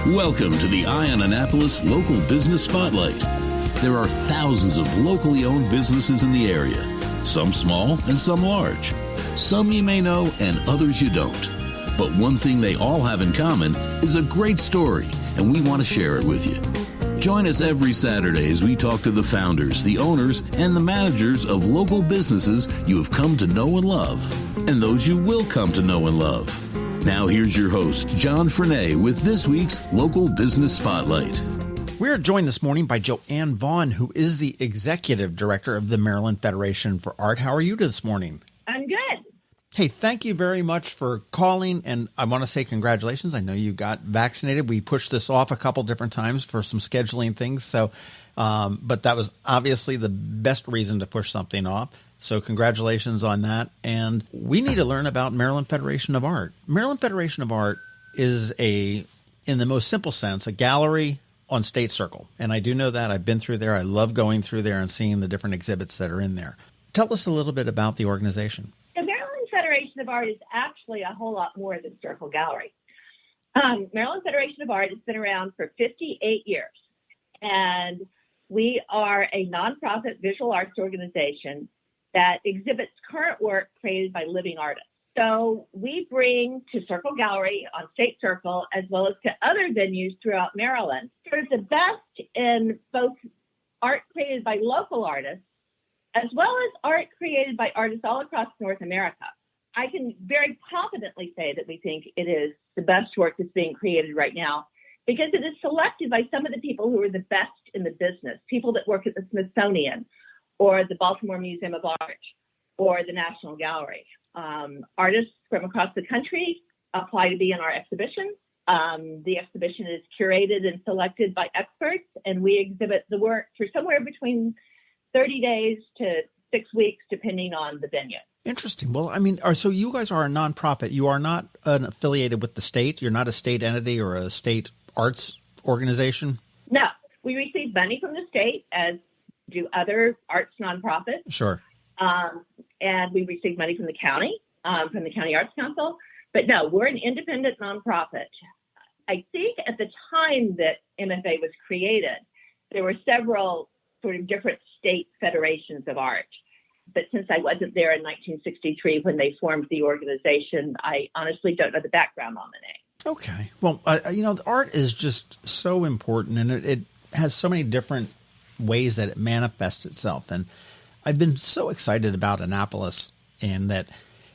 Welcome to the Eye on Annapolis Local Business Spotlight. There are thousands of locally owned businesses in the area, some small and some large. Some you may know and others you don't. But one thing they all have in common is a great story, and we want to share it with you. Join us every Saturday as we talk to the founders, the owners, and the managers of local businesses you have come to know and love, and those you will come to know and love. Now here's your host, John Frenay, with this week's Local Business Spotlight. We're joined this morning by Joann Vaughan, who is the Executive Director of the Maryland Federation for Art. How are you this morning? I'm good. Hey, thank you very much for calling, and I want to say congratulations. I know you got vaccinated. We pushed this off a couple different times for some scheduling things, but that was obviously the best reason to push something off. So congratulations on that. And we need to learn about Maryland Federation of Art. Maryland Federation of Art is in the most simple sense, a gallery on State Circle. And I do know that. I've been through there. I love going through there and seeing the different exhibits that are in there. Tell us a little bit about the organization. The Maryland Federation of Art is actually a whole lot more than Circle Gallery. Maryland Federation of Art has been around for 58 years. And we are a nonprofit visual arts organization that exhibits current work created by living artists. So we bring to Circle Gallery on State Circle, as well as to other venues throughout Maryland, sort of the best in both art created by local artists, as well as art created by artists all across North America. I can very confidently say that we think it is the best work that's being created right now, because it is selected by some of the people who are the best in the business, people that work at the Smithsonian or the Baltimore Museum of Art or the National Gallery. Artists from across the country apply to be in our exhibition. The exhibition is curated and selected by experts, and we exhibit the work for somewhere between 30 days to 6 weeks, depending on the venue. Interesting. Well, I mean, so you guys are a nonprofit. You are not affiliated with the state. You're not a state entity or a state arts organization? No. We receive money from the state, as do other arts nonprofits. Sure. And we receive money from the County Arts Council. But no, we're an independent nonprofit. I think at the time that MFA was created, there were several sort of different state federations of art. But since I wasn't there in 1963 when they formed the organization, I honestly don't know the background on the name. Okay. Well, the art is just so important, and it has so many different ways that it manifests itself. And I've been so excited about Annapolis, and that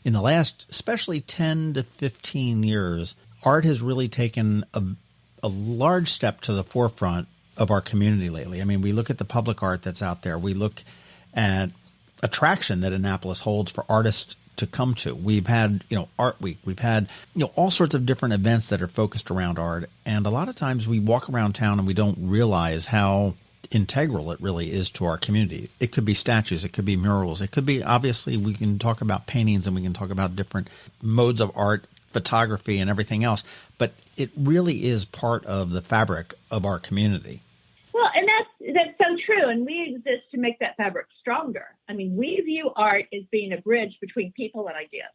in the last, especially 10 to 15 years, art has really taken a large step to the forefront of our community lately. I mean, we look at the public art that's out there. We look at attraction that Annapolis holds for artists to come to. We've had, Art Week. We've had, all sorts of different events that are focused around art. And a lot of times we walk around town and we don't realize how integral it really is to our community. It could be statues. It could be murals. It could be, obviously, we can talk about paintings and we can talk about different modes of art, photography, and everything else. But it really is part of the fabric of our community. Well, and that's so true. And we exist to make that fabric stronger. I mean, we view art as being a bridge between people and ideas.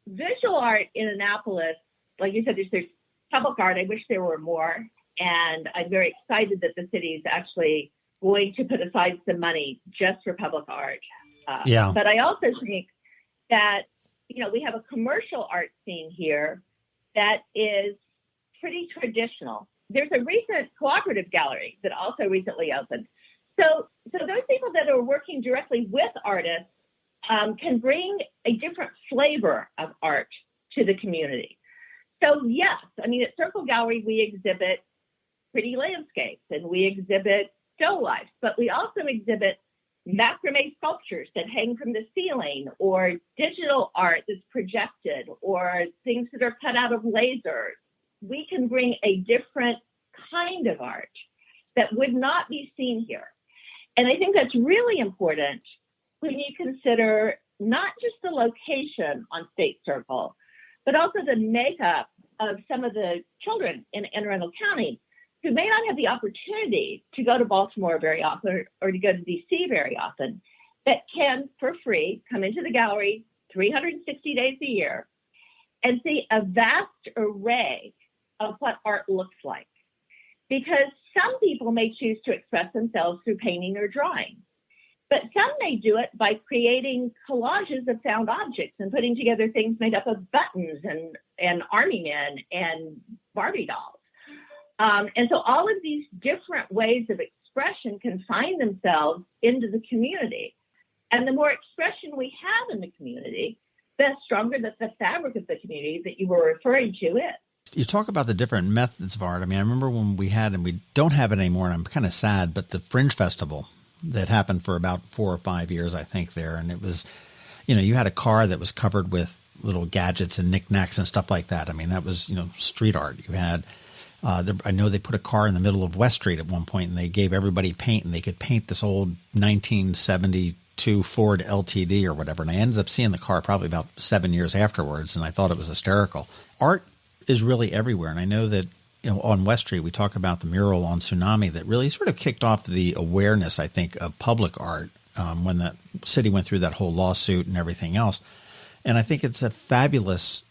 Visual art in Annapolis, like you said, there's public art. I wish there were more. And I'm very excited that the city is actually going to put aside some money just for public art. But I also think that, we have a commercial art scene here that is pretty traditional. There's a recent cooperative gallery that also recently opened. So those people that are working directly with artists can bring a different flavor of art to the community. So yes, I mean, at Circle Gallery, we exhibit pretty landscapes and we exhibit still lifes, but we also exhibit macrame sculptures that hang from the ceiling, or digital art that's projected, or things that are cut out of lasers. We can bring a different kind of art that would not be seen here. And I think that's really important when you consider not just the location on State Circle, but also the makeup of some of the children in Anne Arundel County who may not have the opportunity to go to Baltimore very often or to go to D.C. very often, that can, for free, come into the gallery 360 days a year and see a vast array of what art looks like. because some people may choose to express themselves through painting or drawing, but some may do it by creating collages of found objects and putting together things made up of buttons and army men and Barbie dolls. And so all of these different ways of expression confine themselves into the community. And the more expression we have in the community, the stronger that the fabric of the community that you were referring to is. You talk about the different methods of art. I mean, I remember when we had, and we don't have it anymore, and I'm kind of sad, but the Fringe Festival that happened for about 4 or 5 years, I think, there. And it was, you had a car that was covered with little gadgets and knickknacks and stuff like that. I mean, that was, street art. You had, I know they put a car in the middle of West Street at one point, and they gave everybody paint, and they could paint this old 1972 Ford LTD or whatever. And I ended up seeing the car probably about 7 years afterwards, and I thought it was hysterical. Art is really everywhere. And I know that, on West Street, we talk about the mural on Tsunami that really sort of kicked off the awareness, I think, of public art when the city went through that whole lawsuit and everything else. And I think it's a fabulous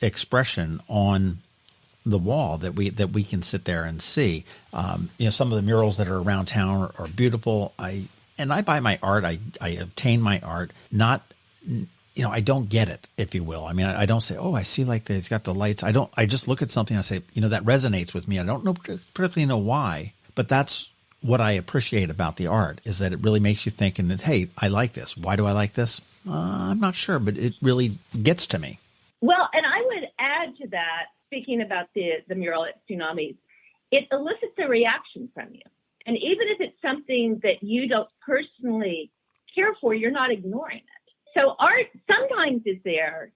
expression on the wall that we can sit there and see. Some of the murals that are around town are beautiful. I buy my art. I obtain my art, not I don't get it, if you will. I mean, I don't say, oh, I see like it's got the lights. I just look at something and I say, that resonates with me. I don't particularly know why, but that's what I appreciate about the art, is that it really makes you think, and that, hey, I like this. Why do I like this? I'm not sure, but it really gets to me. Well, and I would add to that, speaking about the mural at Tsunami, it elicits a reaction from you. And even if it's something that you don't personally care for, you're not ignoring it. So art sometimes is there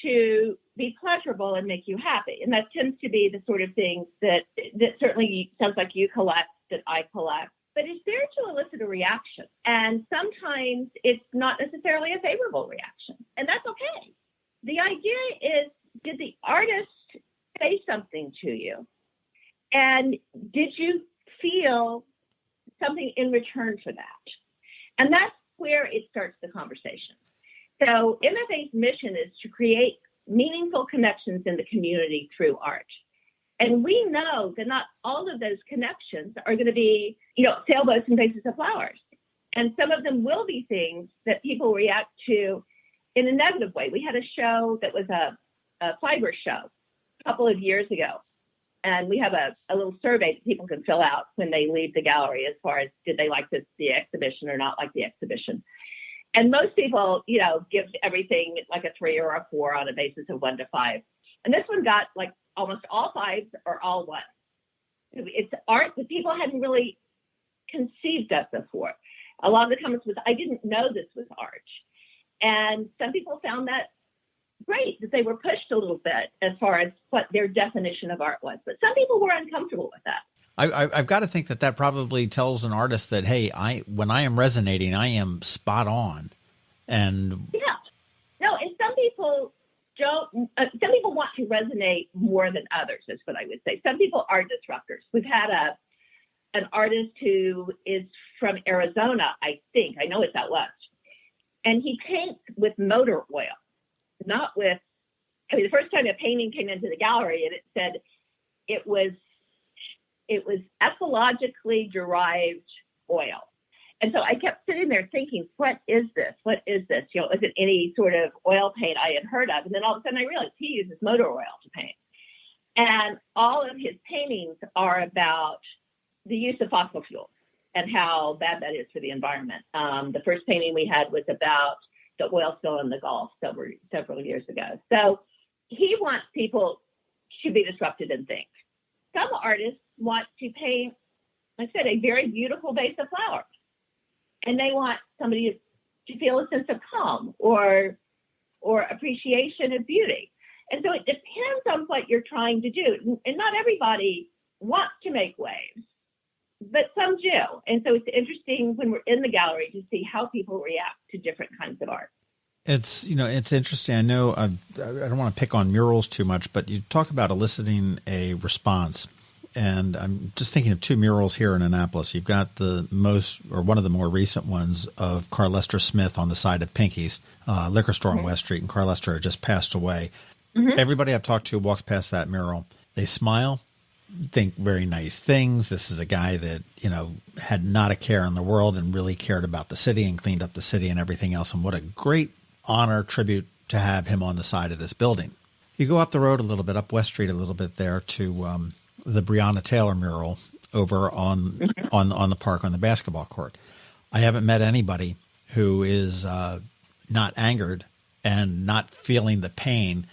to be pleasurable and make you happy. And that tends to be the sort of things that certainly sounds like you collect, that I collect. But it's there to elicit a reaction. And sometimes it's not necessarily a favorable reaction. And that's okay. The idea is, did the artist say something to you? And did you feel something in return for that? And that's where it starts the conversation. So MFA's mission is to create meaningful connections in the community through art. And we know that not all of those connections are going to be, sailboats and vases of flowers. And some of them will be things that people react to in a negative way. We had a show that was a fiber show a couple of years ago. And we have a little survey that people can fill out when they leave the gallery as far as did they like the exhibition or not like the exhibition. And most people, give everything like a 3 or a 4 on a basis of 1 to 5. And this one got like almost all 5s or all 1. It's art that people hadn't really conceived of before. A lot of the comments was, I didn't know this was art. And some people found that great, that they were pushed a little bit as far as what their definition of art was. But some people were uncomfortable with that. I've got to think that probably tells an artist that, hey, when I am resonating, I am spot on. And yeah, no, and some people don't. Some people want to resonate more than others, is what I would say. Some people are disruptors. We've had an artist who is from Arizona, I think. I know it's out west, and he paints with motor oil, not with. I mean, the first time a painting came into the gallery, and it said it was ecologically derived oil. And so I kept sitting there thinking, what is this? What is this? Is it any sort of oil paint I had heard of? And then all of a sudden I realized he uses motor oil to paint. And all of his paintings are about the use of fossil fuels and how bad that is for the environment. The first painting we had was about the oil spill in the Gulf several years ago. So he wants people to be disrupted and think. Some artists want to paint, like I said, a very beautiful vase of flowers. And they want somebody to feel a sense of calm or appreciation of beauty. And so it depends on what you're trying to do. And not everybody wants to make waves, but some do. And so it's interesting when we're in the gallery to see how people react to different kinds of art. It's interesting. I know I don't want to pick on murals too much, but you talk about eliciting a response. And I'm just thinking of 2 murals here in Annapolis. You've got one of the more recent ones of Carl Lester Smith on the side of Pinky's liquor store on West Street, and Carl Lester had just passed away. Mm-hmm. Everybody I've talked to walks past that mural. They smile, think very nice things. This is a guy that, had not a care in the world and really cared about the city and cleaned up the city and everything else. And what a great honor, tribute to have him on the side of this building. You go up the road a little bit, up West Street a little bit there to the Breonna Taylor mural over on the park on the basketball court. I haven't met anybody who is not angered and not feeling the pain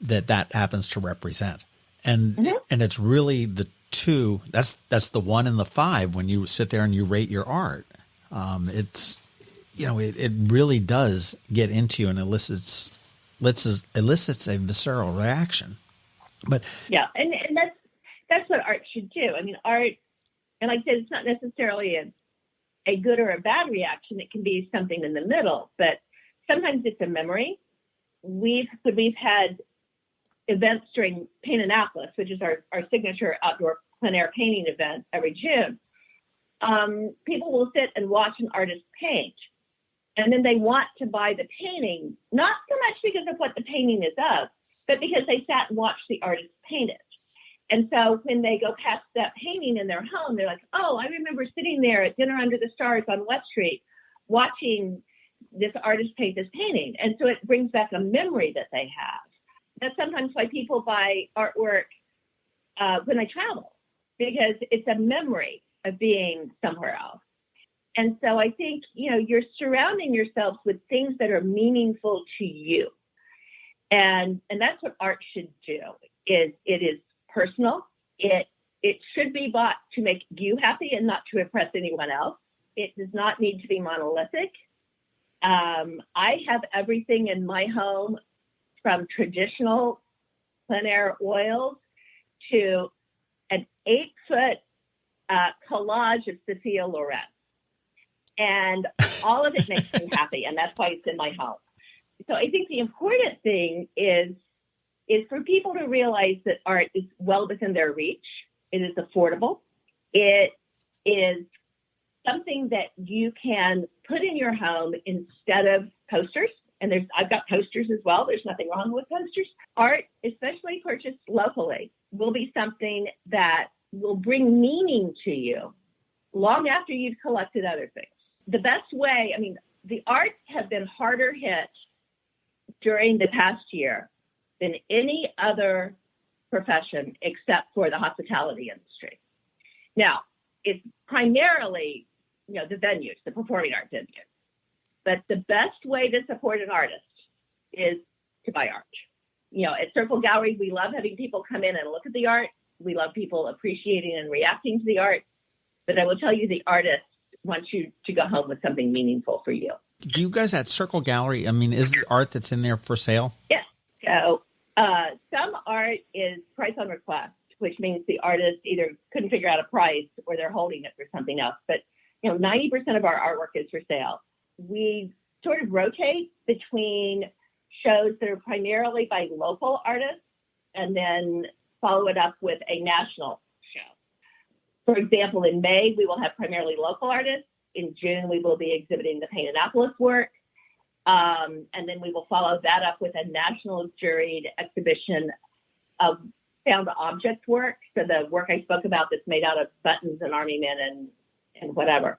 that happens to represent. And and it's really the two. That's the 1 and the 5 when you sit there and you rate your art. It's it really does get into you and elicits a visceral reaction. But yeah, and that's what art should do. I mean, art, and like I said, it's not necessarily a good or a bad reaction. It can be something in the middle, but sometimes it's a memory. We've had events during Paint Annapolis, which is our signature outdoor plein air painting event every June. People will sit and watch an artist paint, and then they want to buy the painting, not so much because of what the painting is of, but because they sat and watched the artist paint it. And so when they go past that painting in their home, they're like, oh, I remember sitting there at dinner under the stars on West Street watching this artist paint this painting. And so it brings back a memory that they have. That's sometimes why people buy artwork when they travel, because it's a memory of being somewhere else. And so I think, you're surrounding yourselves with things that are meaningful to you. And that's what art should do. It is personal. It should be bought to make you happy and not to impress anyone else. It does not need to be monolithic. I have everything in my home, from traditional plein air oils to an 8-foot collage of Sophia Loren. And all of it makes me happy, and that's why it's in my home. So I think the important thing is for people to realize that art is well within their reach. It is affordable. It is something that you can put in your home instead of posters. And I've got posters as well. There's nothing wrong with posters. Art, especially purchased locally, will be something that will bring meaning to you long after you've collected other things. The best way, the arts have been harder hit during the past year than any other profession except for the hospitality industry. Now, it's primarily, the venues, the performing arts venues. But the best way to support an artist is to buy art. At Circle Gallery, we love having people come in and look at the art. We love people appreciating and reacting to the art. But I will tell you, the artist wants you to go home with something meaningful for you. Do you guys at Circle Gallery, is the art that's in there for sale? Yes. So some art is price on request, which means the artist either couldn't figure out a price or they're holding it for something else. But, 90% of our artwork is for sale. We sort of rotate between shows that are primarily by local artists and then follow it up with a national show. For example, in May, we will have primarily local artists. In June, we will be exhibiting the Paint Annapolis work. And then we will follow that up with a national juried exhibition of found object work. So the work I spoke about that's made out of buttons and army men and whatever.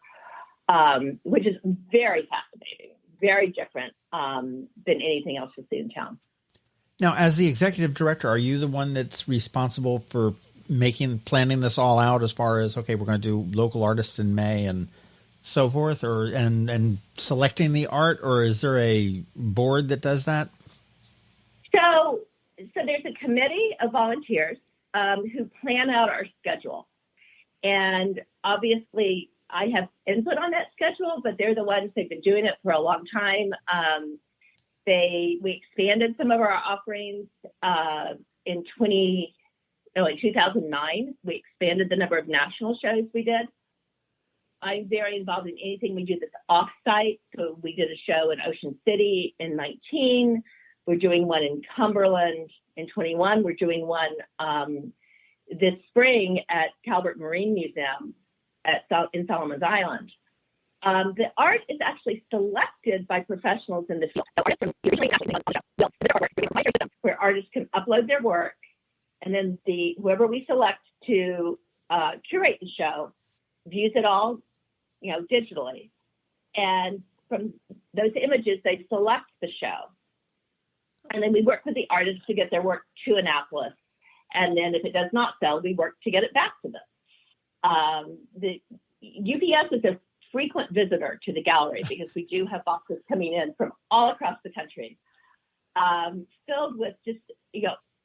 Which is very fascinating, very different than anything else you'll see in town. Now, as the executive director, are you the one that's responsible for planning this all out as far as, okay, we're going to do local artists in May and so forth, and selecting the art, or is there a board that does that? So there's a committee of volunteers who plan out our schedule. And obviously, I have input on that schedule, but they're the ones who've been doing it for a long time. We expanded some of our offerings in 2009. We expanded the number of national shows we did. I'm very involved in anything we do that's off-site. So we did a show in Ocean City in 19. We're doing one in Cumberland in 21. We're doing one this spring at Calvert Marine Museum in Solomon's Island. The art is actually selected by professionals in the field, where artists can upload their work, and then whoever we select to curate the show, views it all, digitally. And from those images, they select the show. And then we work with the artists to get their work to Annapolis. And then if it does not sell, we work to get it back to them. The UPS is a frequent visitor to the gallery because we do have boxes coming in from all across the country, filled with just,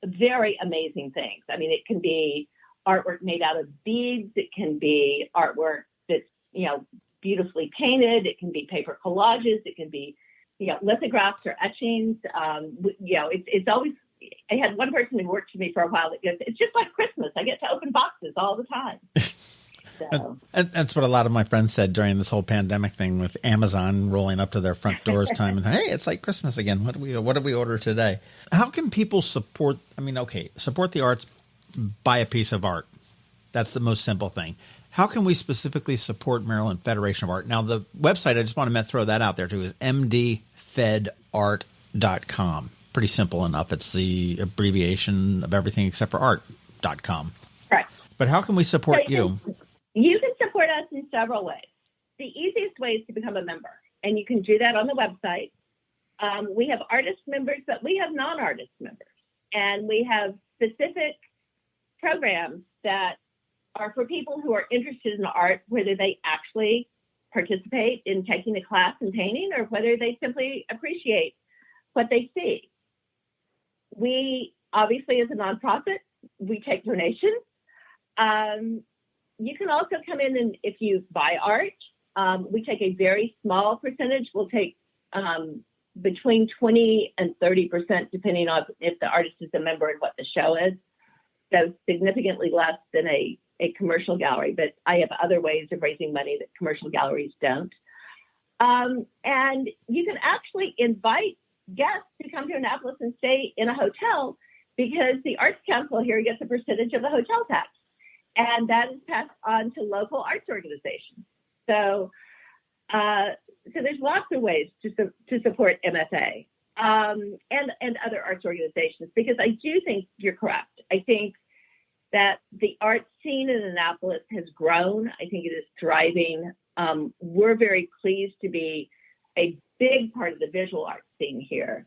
very amazing things. I mean, it can be artwork made out of beads. It can be artwork that's, beautifully painted. It can be paper collages. It can be, lithographs or etchings. It's always, I had one person who worked for me for a while that goes, it's just like Christmas. I get to open boxes all the time. So. That's what a lot of my friends said during this whole pandemic thing with Amazon rolling up to their front doors time and, hey, it's like Christmas again. What did we order today? How can people support the arts, buy a piece of art? That's the most simple thing. How can we specifically support Maryland Federation of Art? Now, the website, I just want to throw that out there too, is mdfedart.com. Pretty simple enough. It's the abbreviation of everything except for art.com. Right. But how can we support you? You can support us in several ways. The easiest way is to become a member, and you can do that on the website. We have artist members, but we have non-artist members, and we have specific programs that are for people who are interested in art, whether they actually participate in taking a class in painting or whether they simply appreciate what they see. We, obviously, as a nonprofit, we take donations. You can also come in and if you buy art, we take a very small percentage. We'll take between 20 and 30%, depending on if the artist is a member and what the show is. So significantly less than a commercial gallery, but I have other ways of raising money that commercial galleries don't. And you can actually invite guests to come to Annapolis and stay in a hotel because the Arts Council here gets a percentage of the hotel tax. And that is passed on to local arts organizations. So there's lots of ways to support MFA and other arts organizations, because I do think you're correct. I think that the art scene in Annapolis has grown. I think it is thriving. We're very pleased to be a big part of the visual art scene here,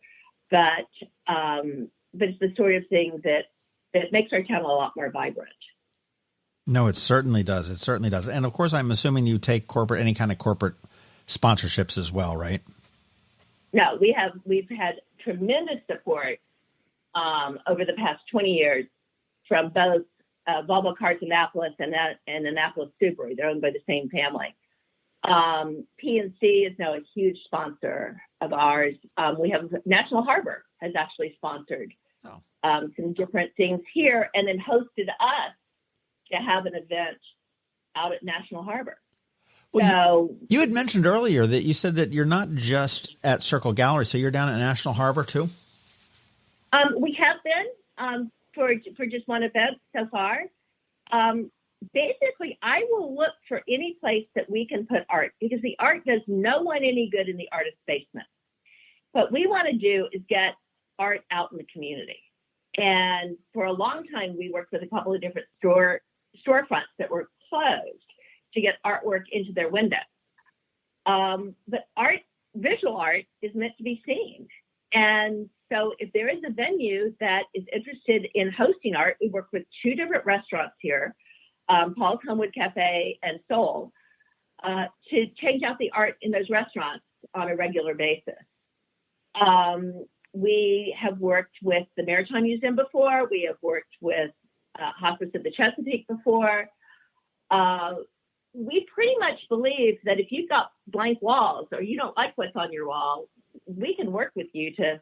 but it's the sort of thing that makes our town a lot more vibrant. No, it certainly does. It certainly does. And of course, I'm assuming you take any kind of corporate sponsorships as well, right? No, we've had tremendous support over the past 20 years from both Volvo Cars Annapolis and Annapolis Subaru. They're owned by the same family. PNC is now a huge sponsor of ours. We have National Harbor has actually sponsored some different things here and then hosted us to have an event out at National Harbor. Well, so you had mentioned earlier that you said that you're not just at Circle Gallery, so you're down at National Harbor too? We have been for just one event so far. Basically, I will look for any place that we can put art because the art does no one any good in the artist's basement. What we want to do is get art out in the community. And for a long time, we worked with a couple of different storefronts that were closed to get artwork into their windows. But visual art is meant to be seen. And so if there is a venue that is interested in hosting art, we work with two different restaurants here, Paul's Homewood Cafe and Soul, to change out the art in those restaurants on a regular basis. We have worked with the Maritime Museum before. We have worked with Hospice of the Chesapeake before. We pretty much believe that if you've got blank walls or you don't like what's on your wall, we can work with you to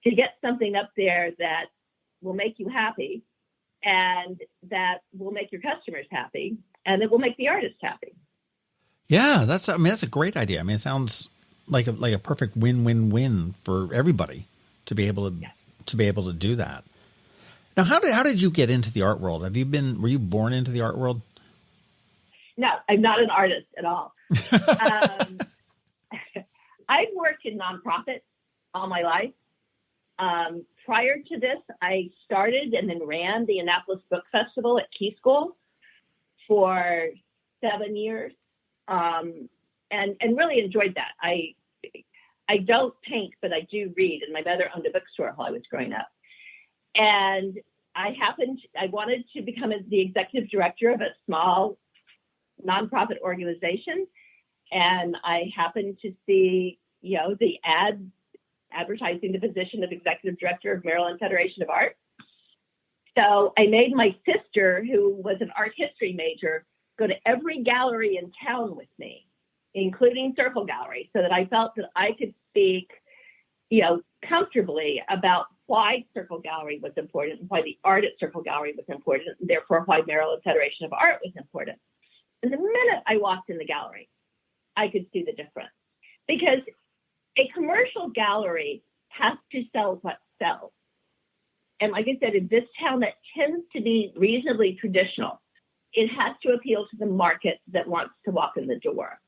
get something up there that will make you happy and that will make your customers happy and that will make the artist happy. Yeah, that's a great idea. I mean, it sounds like a perfect win-win-win for everybody to be able to do that. Now, how did you get into the art world? Were you born into the art world? No, I'm not an artist at all. I've worked in nonprofits all my life, prior to this, I started and then ran the Annapolis Book Festival at Key School for 7 years, and really enjoyed that. I don't paint, but I do read, and my mother owned a bookstore while I was growing up. And I wanted to become the executive director of a small nonprofit organization, and I happened to see, the advertising the position of executive director of Maryland Federation of Art. So I made my sister, who was an art history major, go to every gallery in town with me, including Circle Gallery, so that I felt that I could speak, comfortably about why Circle Gallery was important and why the art at Circle Gallery was important, and therefore why Maryland Federation of Art was important. And the minute I walked in the gallery, I could see the difference. Because a commercial gallery has to sell what sells. And like I said, in this town that tends to be reasonably traditional, it has to appeal to the market that wants to walk in the door.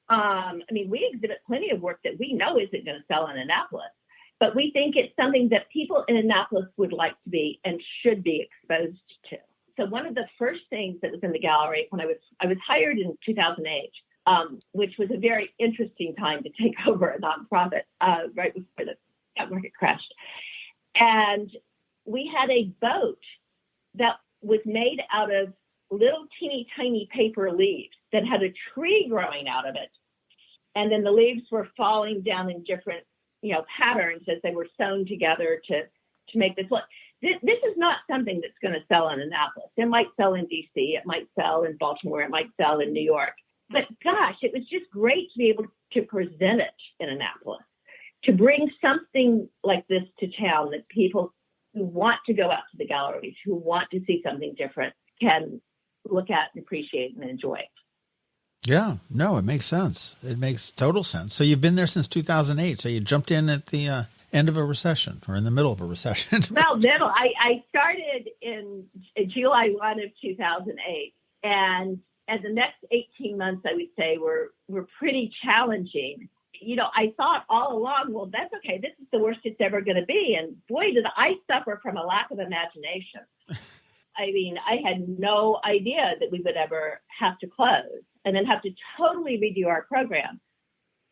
We exhibit plenty of work that we know isn't going to sell in Annapolis, but we think it's something that people in Annapolis would like to be and should be exposed to. So one of the first things that was in the gallery when I was hired in 2008, which was a very interesting time to take over a nonprofit right before the stock market crashed. And we had a boat that was made out of little teeny tiny paper leaves that had a tree growing out of it. And then the leaves were falling down in different, patterns as they were sewn together to make this look. This is not something that's going to sell in Annapolis. It might sell in DC, it might sell in Baltimore, it might sell in New York. But gosh, it was just great to be able to present it in Annapolis, to bring something like this to town that people who want to go out to the galleries, who want to see something different, can look at and appreciate and enjoy. Yeah, no, it makes sense. It makes total sense. So you've been there since 2008. So you jumped in at the end of a recession or in the middle of a recession. Well, I started in July 1 of 2008. And the next 18 months, I would say, were pretty challenging. I thought all along, well, that's okay. This is the worst it's ever going to be. And boy, did I suffer from a lack of imagination. I had no idea that we would ever have to close and then have to totally redo our program.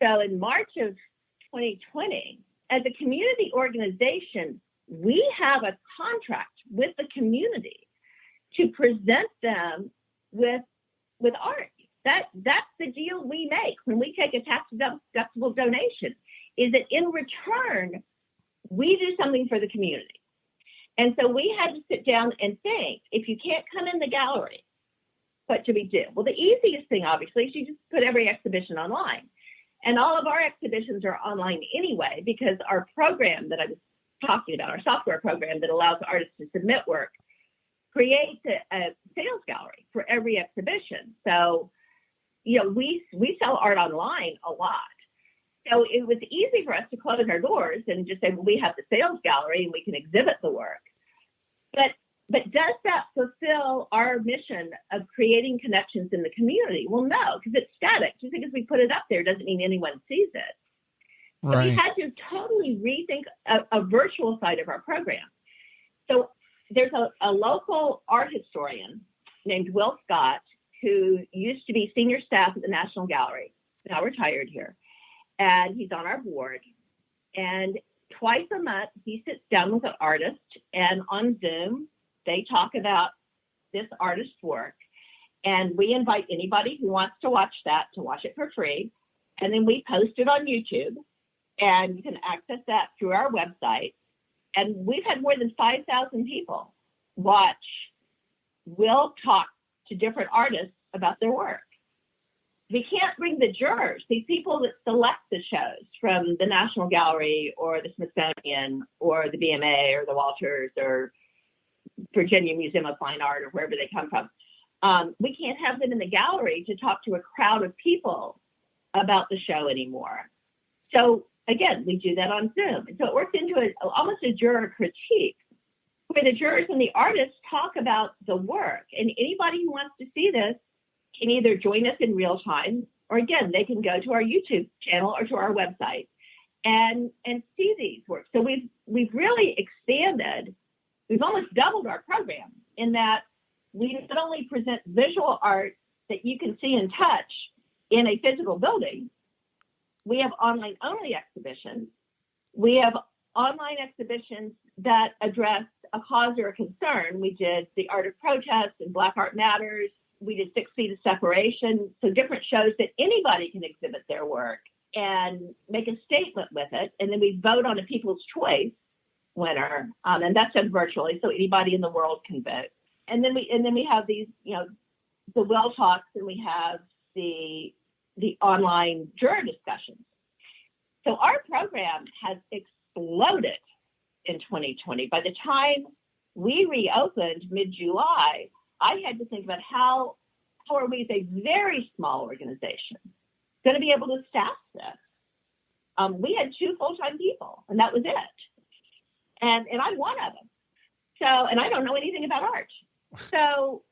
So in March of 2020, as a community organization, we have a contract with the community to present them with art. That's the deal we make when we take a tax-deductible donation, is that in return, we do something for the community. And so we had to sit down and think, if you can't come in the gallery, what do we do? Well, the easiest thing, obviously, is you just put every exhibition online. And all of our exhibitions are online anyway, because our program that I was talking about, our software program that allows artists to submit work, creates a sales gallery for every exhibition. So, we sell art online a lot. So it was easy for us to close our doors and just say, well, we have the sales gallery and we can exhibit the work. But does that fulfill our mission of creating connections in the community? Well, no, because it's static. Just because we put it up there doesn't mean anyone sees it. Right. We had to totally rethink a virtual side of our program. So there's a local art historian named Will Scott, who used to be senior staff at the National Gallery, now retired here. And he's on our board. And twice a month, he sits down with an artist, and on Zoom, they talk about this artist's work. And we invite anybody who wants to watch that to watch it for free. And then we post it on YouTube, and you can access that through our website. And we've had more than 5,000 people watch Will talk to different artists about their work. We can't bring the jurors, these people that select the shows from the National Gallery or the Smithsonian or the BMA or the Walters or Virginia Museum of Fine Art or wherever they come from. We can't have them in the gallery to talk to a crowd of people about the show anymore. So again, we do that on Zoom. And so it works into almost a juror critique, where the jurors and the artists talk about the work. And anybody who wants to see this can either join us in real time, or again, they can go to our YouTube channel or to our website and see these works. So we've really expanded. We've almost doubled our program in that we not only present visual art that you can see and touch in a physical building. We have online only exhibitions. We have online exhibitions that address a cause or a concern. We did the Art of Protest and Black Art Matters. We did 6 Feet of Separation. So different shows that anybody can exhibit their work and make a statement with it. And then we vote on a People's Choice winner. And that's done virtually, so anybody in the world can vote. And then we have these, the well talks, and we have the online juror discussions. So our program has exploded in 2020. By the time we reopened mid-July, I had to think about how are we, as a very small organization, going to be able to staff this? We had 2 full-time people, and that was it. And I'm one of them. So, and I don't know anything about art. So,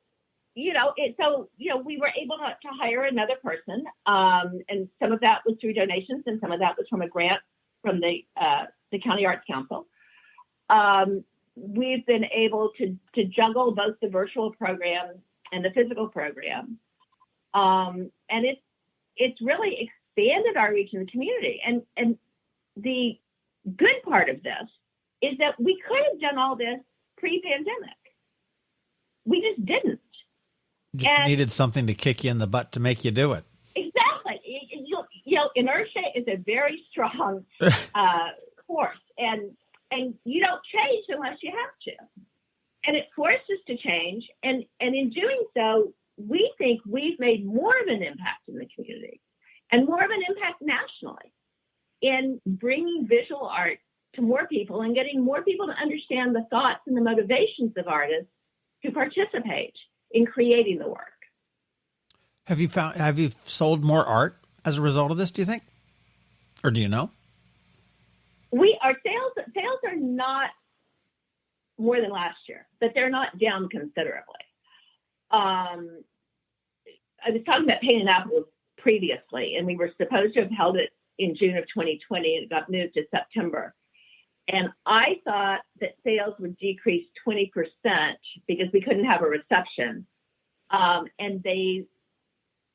we were able to hire another person. And some of that was through donations, and some of that was from a grant from the County Arts Council. We've been able to juggle both the virtual program and the physical program. And it's really expanded our reach in the community. And the good part of this is that we could have done all this pre-pandemic. We just didn't. Just needed something to kick you in the butt to make you do it. Exactly. Inertia is a very strong force, and you don't change unless you have to. And it forced us to change, and in doing so, we think we've made more of an impact in the community and more of an impact nationally in bringing visual art to more people and getting more people to understand the thoughts and the motivations of artists to participate in creating the work. Have you sold more art as a result of this, do you think? Or do you know? Our sales are not more than last year, but they're not down considerably. I was talking about Paint Annapolis previously, and we were supposed to have held it in June of 2020, and it got moved to September. And I thought that sales would decrease 20% because we couldn't have a reception. And they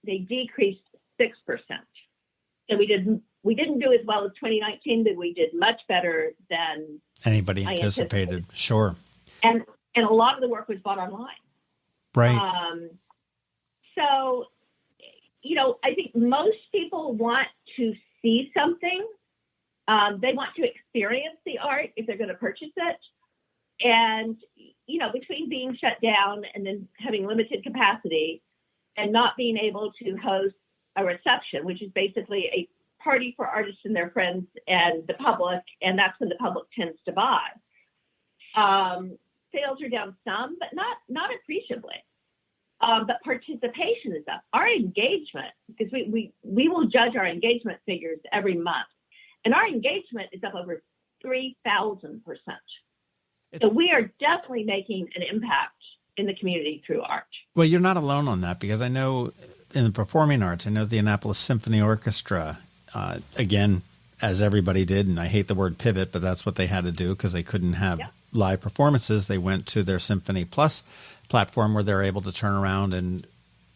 decreased 6%. So we didn't do as well as 2019, but we did much better than anybody anticipated. Sure. And a lot of the work was bought online. Right. So, I think most people want to see something. They want to experience the art if they're going to purchase it. And, between being shut down and then having limited capacity and not being able to host a reception, which is basically a party for artists and their friends and the public, and that's when the public tends to buy. Sales are down some, but not appreciably. But participation is up. Our engagement, because we will judge our engagement figures every month, and our engagement is up over 3,000%. So we are definitely making an impact in the community through art. Well, you're not alone on that, because I know in the performing arts, I know the Annapolis Symphony Orchestra, again, as everybody did, and I hate the word pivot, but that's what they had to do because they couldn't have live performances. They went to their Symphony Plus platform where they're able to turn around and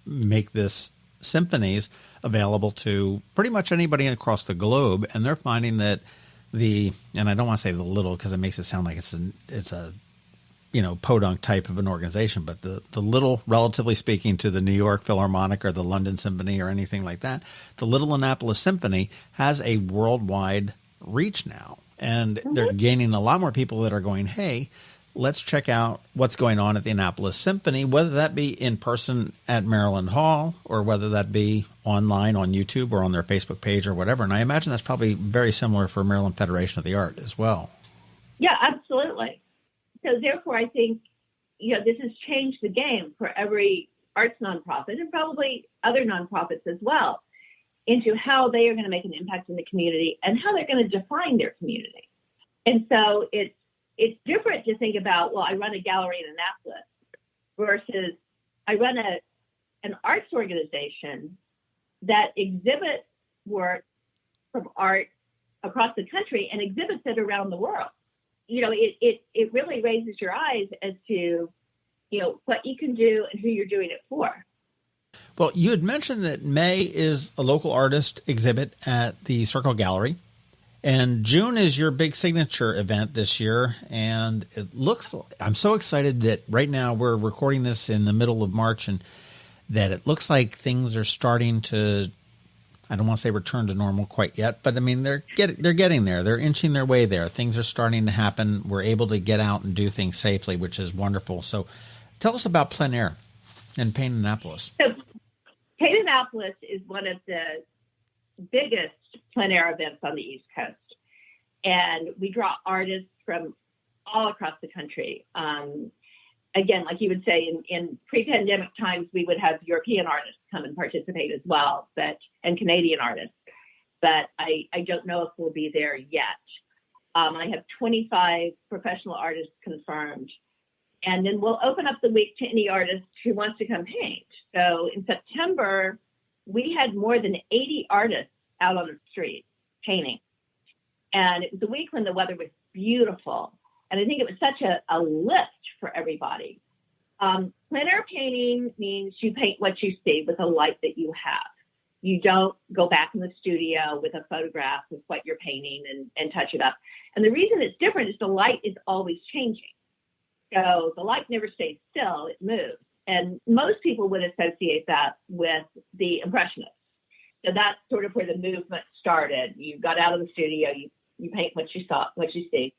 make this symphonies available to pretty much anybody across the globe. And they're finding that and I don't want to say the little because it makes it sound like it's a podunk type of an organization, but the little, relatively speaking, to the New York Philharmonic or the London Symphony or anything like that, the Little Annapolis Symphony has a worldwide reach now. And they're gaining a lot more people that are going, hey, let's check out what's going on at the Annapolis Symphony, whether that be in person at Maryland Hall or whether that be online on YouTube or on their Facebook page or whatever. And I imagine that's probably very similar for Maryland Federation of the Art as well. Yeah, absolutely. So therefore, I think, this has changed the game for every arts nonprofit and probably other nonprofits as well into how they are going to make an impact in the community and how they're going to define their community. And so it's different to think about, well, I run a gallery in Annapolis versus I run an arts organization that exhibits work from art across the country and exhibits it around the world. It really raises your eyes as to, what you can do and who you're doing it for. Well, you had mentioned that May is a local artist exhibit at the Circle Gallery, and June is your big signature event this year. And I'm so excited that right now we're recording this in the middle of March, and that it looks like things are starting to, I don't want to say return to normal quite yet, but I mean, they're getting there. They're inching their way there. Things are starting to happen. We're able to get out and do things safely, which is wonderful. So tell us about plein air and Paint Annapolis. So Paint Annapolis is one of the biggest plein air events on the East Coast. And we draw artists from all across the country. Again, like you would say, in pre-pandemic times, we would have European artists come and participate as well, and Canadian artists. But I don't know if we'll be there yet. I have 25 professional artists confirmed. And then we'll open up the week to any artist who wants to come paint. So in September, we had more than 80 artists out on the street painting. And it was a week when the weather was beautiful. And I think it was such a lift for everybody. Plein air painting means you paint what you see with the light that you have. You don't go back in the studio with a photograph of what you're painting and touch it up. And the reason it's different is the light is always changing. So the light never stays still, it moves. And most people would associate that with the Impressionists. So that's sort of where the movement started. You got out of the studio, you paint what you see.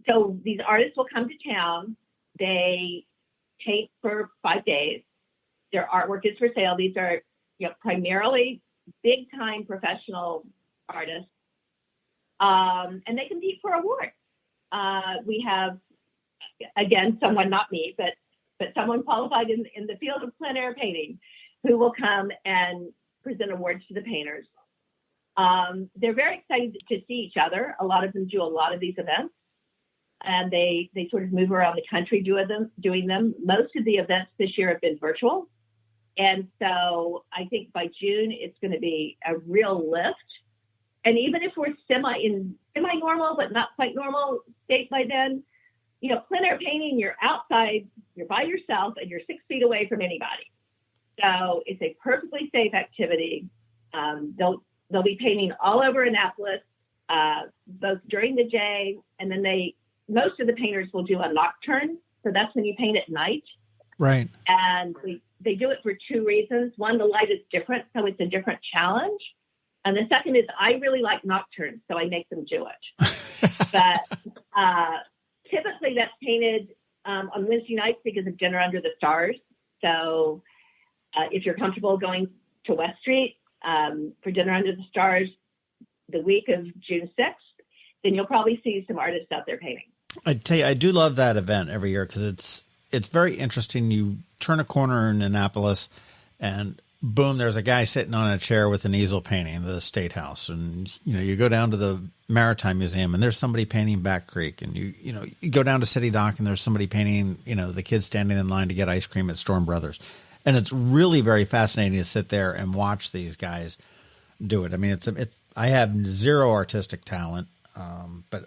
So these artists will come to town. They paint for 5 days. Their artwork is for sale. These are primarily big-time professional artists. And they compete for awards. We have, again, someone, not me, but someone qualified in the field of plein air painting who will come and present awards to the painters. They're very excited to see each other. A lot of them do a lot of these events, and they sort of move around the country doing them. Most of the events this year have been virtual. And so I think by June, it's going to be a real lift. And even if we're semi-normal, but not quite normal state by then, plein air painting, you're outside, you're by yourself, and you're 6 feet away from anybody. So it's a perfectly safe activity. They'll be painting all over Annapolis, both during the day, and then most of the painters will do a nocturne. So that's when you paint at night. Right. And they do it for two reasons. One, the light is different, so it's a different challenge. And the second is I really like nocturnes, so I make them do it. But typically that's painted on Wednesday nights because of Dinner Under the Stars. So if you're comfortable going to West Street for Dinner Under the Stars the week of June 6th, then you'll probably see some artists out there painting. I tell you, I do love that event every year because it's very interesting. You turn a corner in Annapolis and boom, there's a guy sitting on a chair with an easel painting the State House. And, you go down to the Maritime Museum and there's somebody painting Back Creek. And you go down to City Dock and there's somebody painting, the kids standing in line to get ice cream at Storm Brothers. And it's really very fascinating to sit there and watch these guys do it. I mean, I have zero artistic talent, but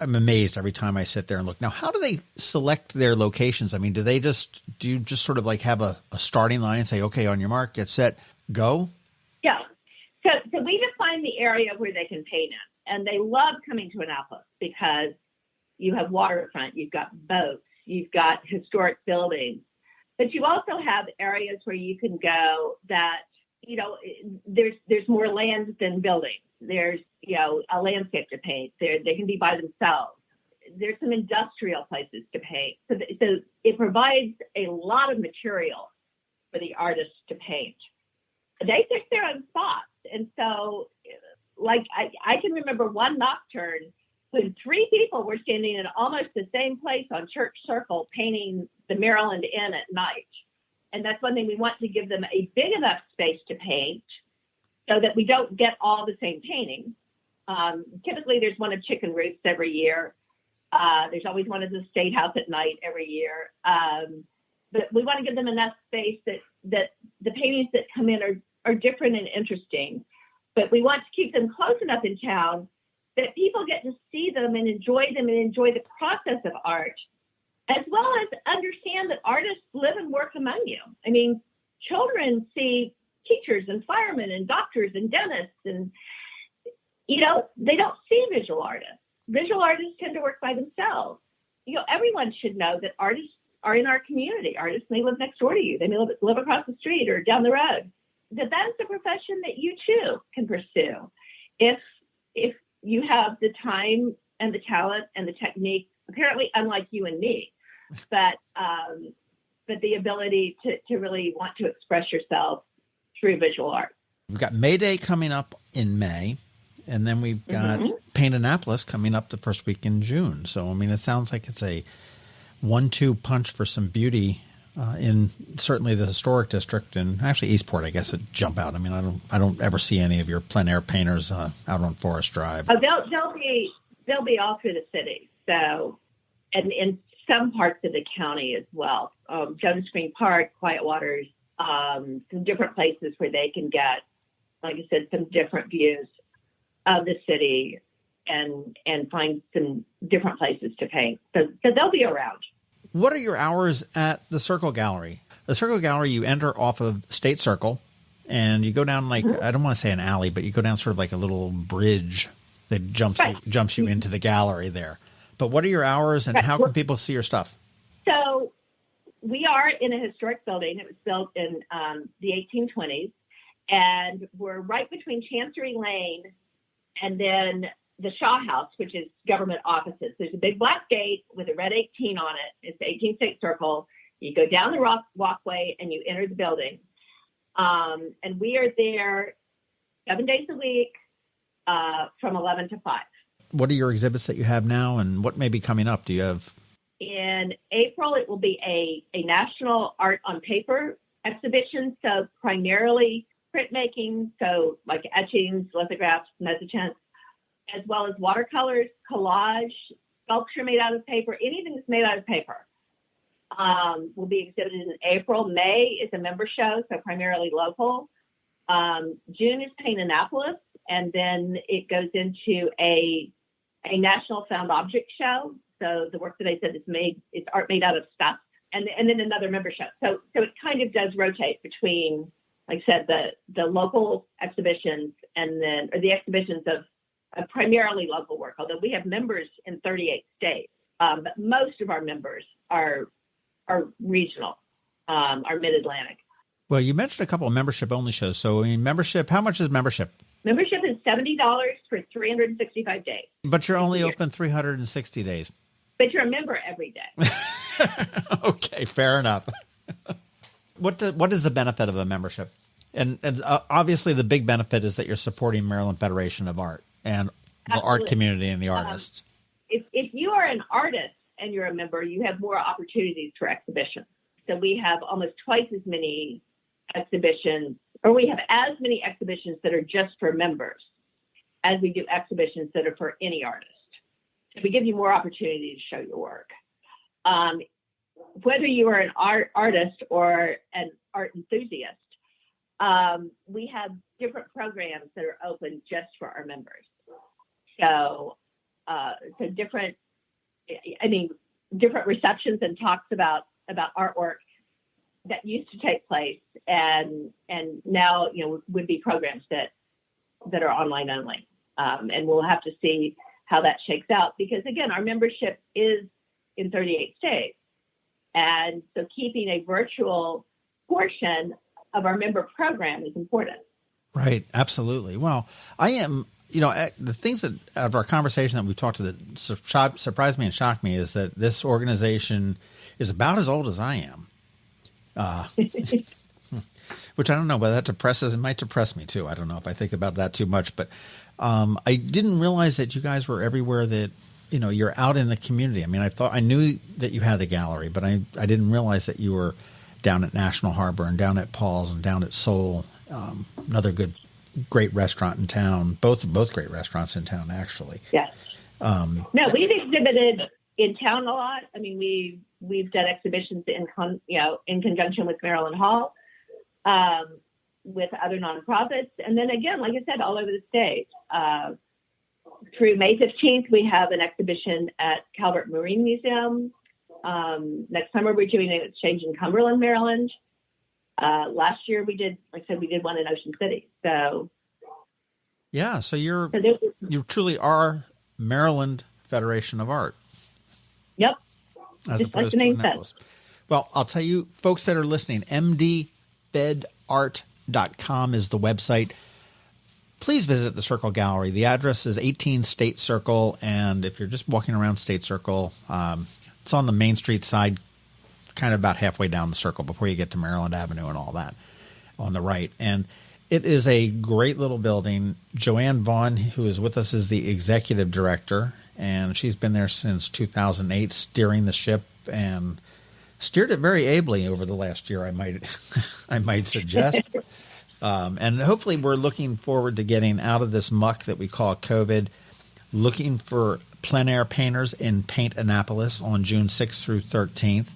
I'm amazed every time I sit there and look. Now, how do they select their locations? I mean, do you just sort of like have a starting line and say, okay, on your mark, get set, go? Yeah. So we define the area where they can paint in. And they love coming to Annapolis because you have waterfront, you've got boats, you've got historic buildings. But you also have areas where you can go that, there's more land than buildings. There's, a landscape to paint. They can be by themselves. There's some industrial places to paint. So it provides a lot of material for the artists to paint. They pick their own spots. And so, like, I can remember one nocturne when 3 people were standing in almost the same place on Church Circle painting the Maryland Inn at night. And that's one thing, we want to give them a big enough space to paint so that we don't get all the same paintings. Typically, there's one of Chicken Roosts every year. There's always one of the State House at night every year. But we want to give them enough space that the paintings that come in are different and interesting. but we want to keep them close enough in town that people get to see them and enjoy the process of art, as well as understand that artists live and work among you. I mean, children see teachers and firemen and doctors and dentists, and, they don't see visual artists. Visual artists tend to work by themselves. Everyone should know that artists are in our community. Artists may live next door to you. They may live across the street or down the road. That's a profession that you too can pursue if you have the time and the talent and the technique, apparently unlike you and me, but the ability to really want to express yourself through visual art. We've got May Day coming up in May, and then we've got Paint Annapolis coming up the first week in June. So, I mean, it sounds like it's a 1-2 punch for some beauty in certainly the historic district, and actually Eastport, I guess, would jump out. I mean, I don't ever see any of your plein air painters out on Forest Drive. Oh, they'll be all through the city. So, and in some parts of the county as well. Jones Green Park, Quiet Waters, some different places where they can get, like I said, some different views of the city and find some different places to paint. So they'll be around. What are your hours at the Circle Gallery? The Circle Gallery, you enter off of State Circle, and you go down I don't want to say an alley, but you go down sort of like a little bridge that jumps you into the gallery there. But what are your hours, and how can people see your stuff? So we are in a historic building. It was built in the 1820s, and we're right between Chancery Lane and then the Shaw House, which is government offices. There's a big black gate with a red 18 on it. It's the 18th State Circle. You go down the walkway and you enter the building. And we are there 7 days a week from 11 to 5. What are your exhibits that you have now, and what may be coming up? Do you have? In April, it will be a national art on paper exhibition. So primarily printmaking, so like etchings, lithographs, mezzotints, as well as watercolors, collage, sculpture made out of paper, anything that's made out of paper will be exhibited in April. May is a member show, so primarily local. June is Paint Annapolis, and then it goes into a national found object show. So the work that I said is art made out of stuff, and then another member show. So it kind of does rotate between, like I said, the local exhibitions or the exhibitions of primarily local work, although we have members in 38 states. But most of our members are regional, are mid-Atlantic. Well, you mentioned a couple of membership-only shows. So, I mean, membership, how much is membership? Membership is $70 for 365 days. But you're only open 360 days. But you're a member every day. Okay, fair enough. What is the benefit of a membership? And obviously the big benefit is that you're supporting Maryland Federation of Art and the art community and the artists. If you are an artist and you're a member, you have more opportunities for exhibitions. So we have almost twice as many exhibitions, or we have as many exhibitions that are just for members as we do exhibitions that are for any artist. So we give you more opportunity to show your work. Whether you are an artist or an art enthusiast, we have different programs that are open just for our members. So different receptions and talks about artwork that used to take place, and now would be programs that are online only, and we'll have to see how that shakes out, because again, our membership is in 38 states, and so keeping a virtual portion of our member program is important. Right, absolutely. Well, I am. The things that out of our conversation that we've talked to that surprised me and shocked me is that this organization is about as old as I am. Which I don't know, but it might depress me too. I don't know if I think about that too much, but I didn't realize that you guys were everywhere, that, you're out in the community. I mean, I knew that you had the gallery, but I didn't realize that you were down at National Harbor and down at Paul's and down at Soul, another great restaurant in town, both great restaurants in town, actually. Yes. No, we've exhibited in town a lot. I mean, we've done exhibitions in conjunction with Maryland Hall. with other nonprofits. And then again, like I said, all over the state. Through May 15th, we have an exhibition at Calvert Marine Museum. Next summer, we're doing an exchange in Cumberland, Maryland. Last year, we did one in Ocean City. So, yeah, so you truly are Maryland Federation of Art. Yep. As just opposed like the name to Annapolis. Well, I'll tell you, folks that are listening, mdfedart.com is the website. Please visit the Circle Gallery. The address is 18 State Circle, and if you're just walking around State Circle, it's on the Main Street side, kind of about halfway down the circle before you get to Maryland Avenue and all that on the right. And it is a great little building. Joann Vaughan, who is with us, is the executive director, and she's been there since 2008, steering the ship and steered it very ably over the last year, I might suggest. And hopefully we're looking forward to getting out of this muck that we call COVID, looking for plein air painters in Paint Annapolis on June 6th through 13th.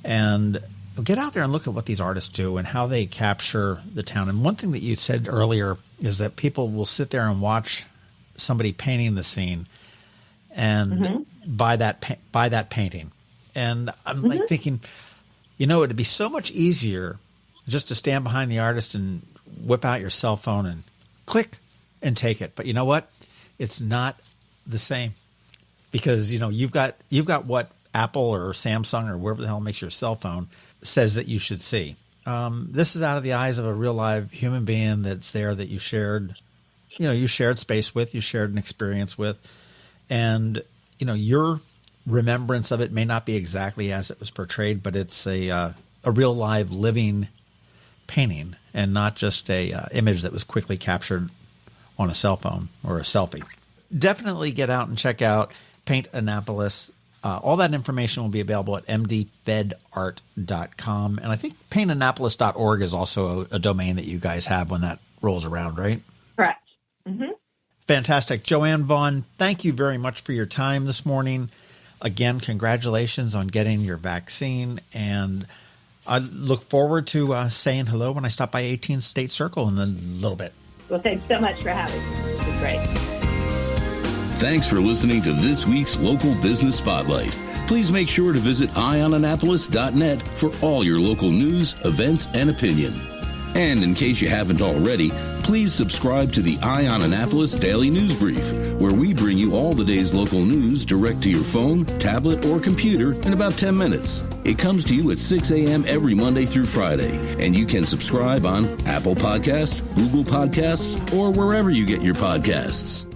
And get out there and look at what these artists do and how they capture the town. And one thing that you said earlier is that people will sit there and watch somebody painting the scene and buy that painting. And I'm like thinking, it'd be so much easier just to stand behind the artist and whip out your cell phone and click and take it. But you know what? It's not the same because, you've got what Apple or Samsung or wherever the hell makes your cell phone says that you should see. This is out of the eyes of a real live human being that's there that you shared space with, you shared an experience with. And, your remembrance of it may not be exactly as it was portrayed, but it's a real live living painting and not just a image that was quickly captured on a cell phone or a selfie. Definitely get out and check out Paint Annapolis. All that information will be available at mdfedart.com. And I think paintannapolis.org is also a domain that you guys have when that rolls around, right? Correct. Mm-hmm. Fantastic. Joann Vaughan, thank you very much for your time this morning. Again, congratulations on getting your vaccine. And I look forward to saying hello when I stop by 18 State Circle in a little bit. Well, thanks so much for having me. It's been great. Thanks for listening to this week's Local Business Spotlight. Please make sure to visit eyeonannapolis.net for all your local news, events, and opinion. And in case you haven't already, please subscribe to the Eye on Annapolis Daily News Brief, where we bring you all the day's local news direct to your phone, tablet, or computer in about 10 minutes. It comes to you at 6 a.m. every Monday through Friday, and you can subscribe on Apple Podcasts, Google Podcasts, or wherever you get your podcasts.